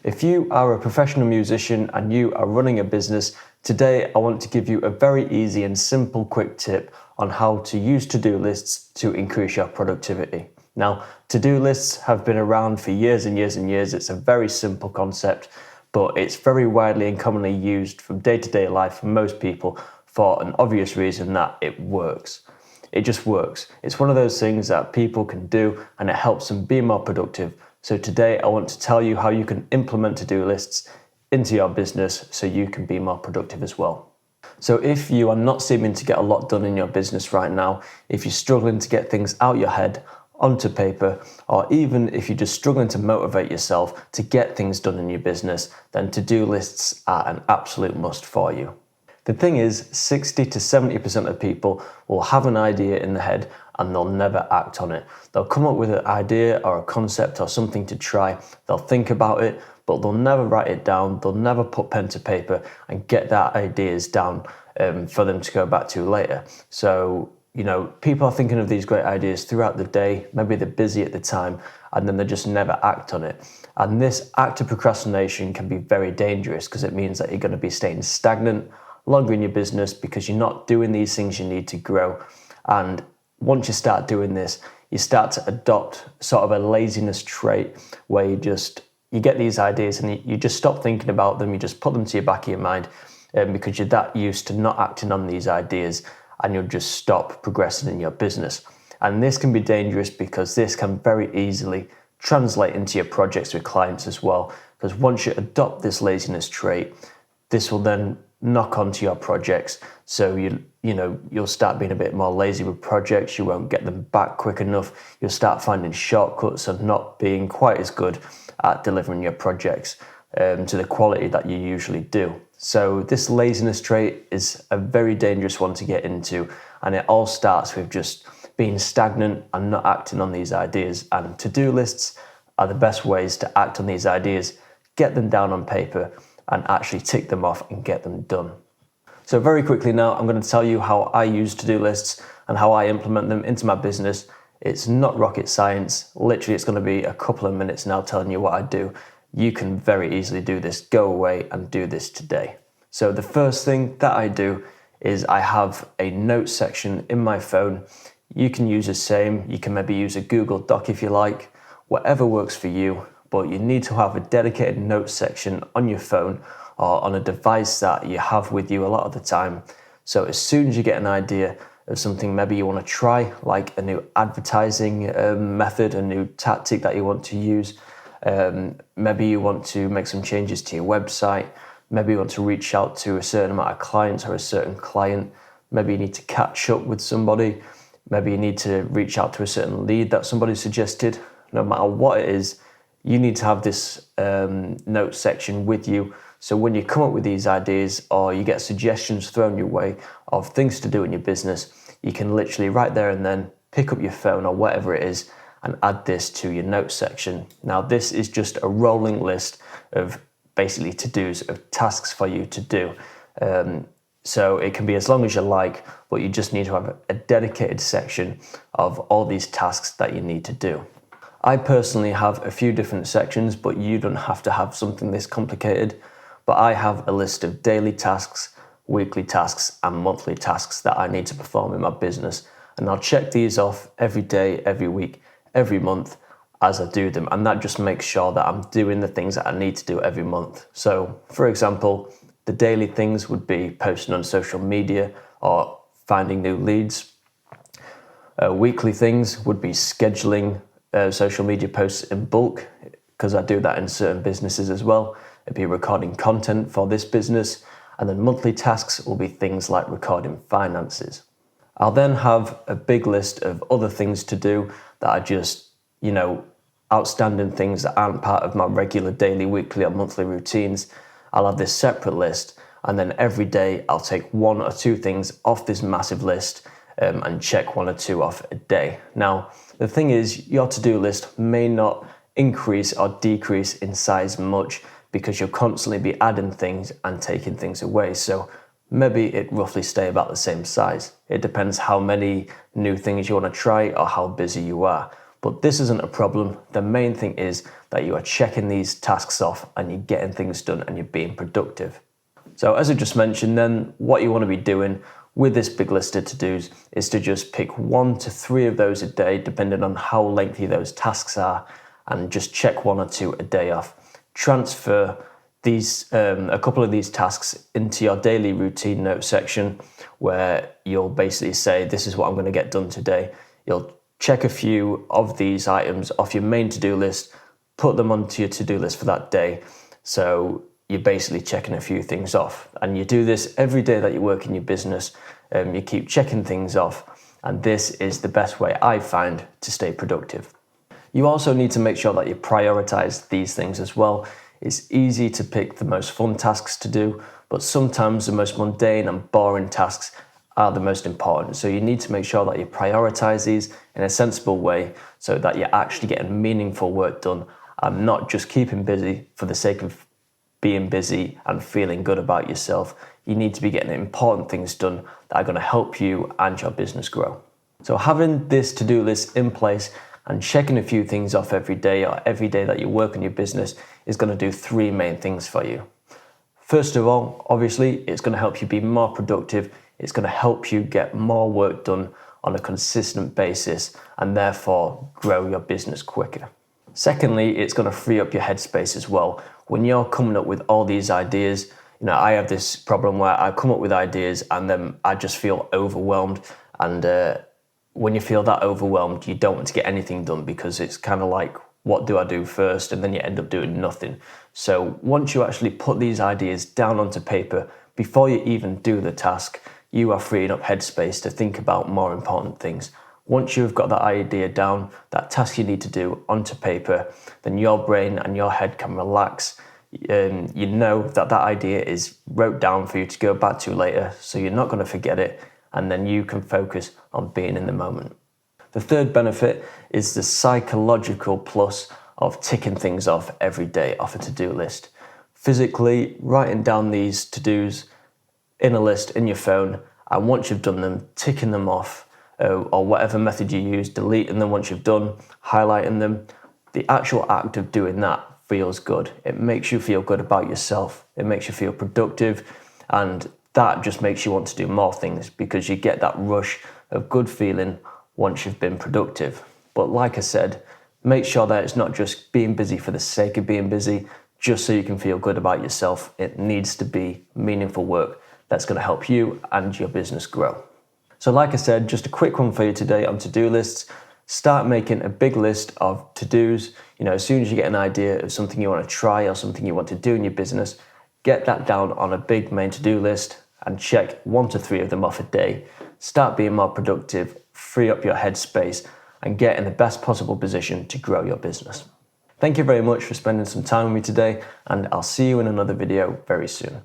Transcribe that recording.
If you are a professional musician and you are running a business, today I want to give you a very easy and simple quick tip on how to use to-do lists to increase your productivity. Now, to-do lists have been around for years and years and years. It's a very simple concept, but it's very widely and commonly used from day-to-day life for most people for an obvious reason that it works. It just works. It's one of those things that people can do and it helps them be more productive. So today I want to tell you how you can implement to-do lists into your business so you can be more productive as well. So if you are not seeming to get a lot done in your business right now, if you're struggling to get things out your head, onto paper, or even if you're just struggling to motivate yourself to get things done in your business, then to-do lists are an absolute must for you. The thing is, 60 to 70% of people will have an idea in their head and they'll never act on it. They'll come up with an idea or a concept or something to try, they'll think about it, but they'll never write it down, they'll never put pen to paper and get that ideas down for them to go back to later. So, people are thinking of these great ideas throughout the day, maybe they're busy at the time, and then they just never act on it. And this act of procrastination can be very dangerous because it means that you're going to be staying stagnant longer in your business because you're not doing these things you need to grow. And once you start doing this, you start to adopt sort of a laziness trait where you get these ideas and you just stop thinking about them, you just put them to your back of your mind because you're that used to not acting on these ideas, and you'll just stop progressing in your business. And this can be dangerous because this can very easily translate into your projects with clients as well. Because once you adopt this laziness trait, this will then knock onto your projects. So you'll start being a bit more lazy with projects, you won't get them back quick enough, you'll start finding shortcuts and not being quite as good at delivering your projects to the quality that you usually do. So this laziness trait is a very dangerous one to get into, and it all starts with just being stagnant and not acting on these ideas. And to-do lists are the best ways to act on these ideas, get them down on paper and actually tick them off and get them done. So very quickly now, I'm going to tell you how I use to-do lists and how I implement them into my business. It's not rocket science. Literally, it's going to be a couple of minutes now telling you what I do. You can very easily do this. Go away and do this today. So the first thing that I do is I have a notes section in my phone. You can use the same. You can maybe use a Google Doc if you like, whatever works for you. But you need to have a dedicated notes section on your phone or on a device that you have with you a lot of the time. So as soon as you get an idea of something maybe you want to try, like a new advertising method, a new tactic that you want to use, maybe you want to make some changes to your website, maybe you want to reach out to a certain amount of clients or a certain client, maybe you need to catch up with somebody, maybe you need to reach out to a certain lead that somebody suggested. No matter what it is, you need to have this notes section with you. So when you come up with these ideas or you get suggestions thrown your way of things to do in your business, you can literally right there and then pick up your phone or whatever it is and add this to your notes section. Now this is just a rolling list of basically to-dos, of tasks for you to do. So it can be as long as you like, but you just need to have a dedicated section of all these tasks that you need to do. I personally have a few different sections, but you don't have to have something this complicated. But I have a list of daily tasks, weekly tasks, and monthly tasks that I need to perform in my business. And I'll check these off every day, every week, every month as I do them. And that just makes sure that I'm doing the things that I need to do every month. So, for example, the daily things would be posting on social media or finding new leads. Weekly things would be scheduling social media posts in bulk, because I do that in certain businesses as well. It'd be recording content for this business. And then monthly tasks will be things like recording finances. I'll then have a big list of other things to do that are just, outstanding things that aren't part of my regular daily, weekly or monthly routines. I'll have this separate list, and then every day I'll take one or two things off this massive list and check one or two off a day. Now, the thing is, your to-do list may not increase or decrease in size much because you'll constantly be adding things and taking things away. So maybe it roughly stay about the same size. It depends how many new things you want to try or how busy you are. But this isn't a problem. The main thing is that you are checking these tasks off and you're getting things done and you're being productive. So as I just mentioned then, what you want to be doing with this big list of to-dos is to just pick 1 to 3 of those a day, depending on how lengthy those tasks are, and just check 1 or 2 a day off. Transfer these a couple of these tasks into your daily routine notes section, where you'll basically say, this is what I'm going to get done today. You'll check a few of these items off your main to-do list, put them onto your to-do list for that day. So you're basically checking a few things off. And you do this every day that you work in your business. You keep checking things off. And this is the best way I find to stay productive. You also need to make sure that you prioritize these things as well. It's easy to pick the most fun tasks to do, but sometimes the most mundane and boring tasks are the most important. So you need to make sure that you prioritize these in a sensible way so that you're actually getting meaningful work done and not just keeping busy for the sake of being busy and feeling good about yourself. You need to be getting important things done that are going to help you and your business grow. So having this to-do list in place and checking a few things off every day or every day that you work on your business is going to do 3 main things for you. First of all, obviously, it's going to help you be more productive. It's going to help you get more work done on a consistent basis and therefore grow your business quicker. Secondly, it's going to free up your headspace as well. When you're coming up with all these ideas, I have this problem where I come up with ideas and then I just feel overwhelmed. And when you feel that overwhelmed, you don't want to get anything done because it's kind of like, what do I do first? And then you end up doing nothing. So once you actually put these ideas down onto paper, before you even do the task, you are freeing up headspace to think about more important things. Once you've got that idea down, that task you need to do onto paper, then your brain and your head can relax. You know that that idea is wrote down for you to go back to later, so you're not going to forget it, and then you can focus on being in the moment. The third benefit is the psychological plus of ticking things off every day off a to-do list. Physically writing down these to-dos in a list in your phone, and once you've done them, ticking them off, or whatever method you use, deleting them once you've done, highlighting them. The actual act of doing that feels good. It makes you feel good about yourself. It makes you feel productive, and that just makes you want to do more things because you get that rush of good feeling once you've been productive. But like I said, make sure that it's not just being busy for the sake of being busy, just so you can feel good about yourself. It needs to be meaningful work that's going to help you and your business grow. So like I said, just a quick one for you today on to-do lists. Start making a big list of to-dos. As soon as you get an idea of something you want to try or something you want to do in your business, get that down on a big main to-do list and check 1 to 3 of them off a day. Start being more productive, free up your headspace, and get in the best possible position to grow your business. Thank you very much for spending some time with me today, and I'll see you in another video very soon.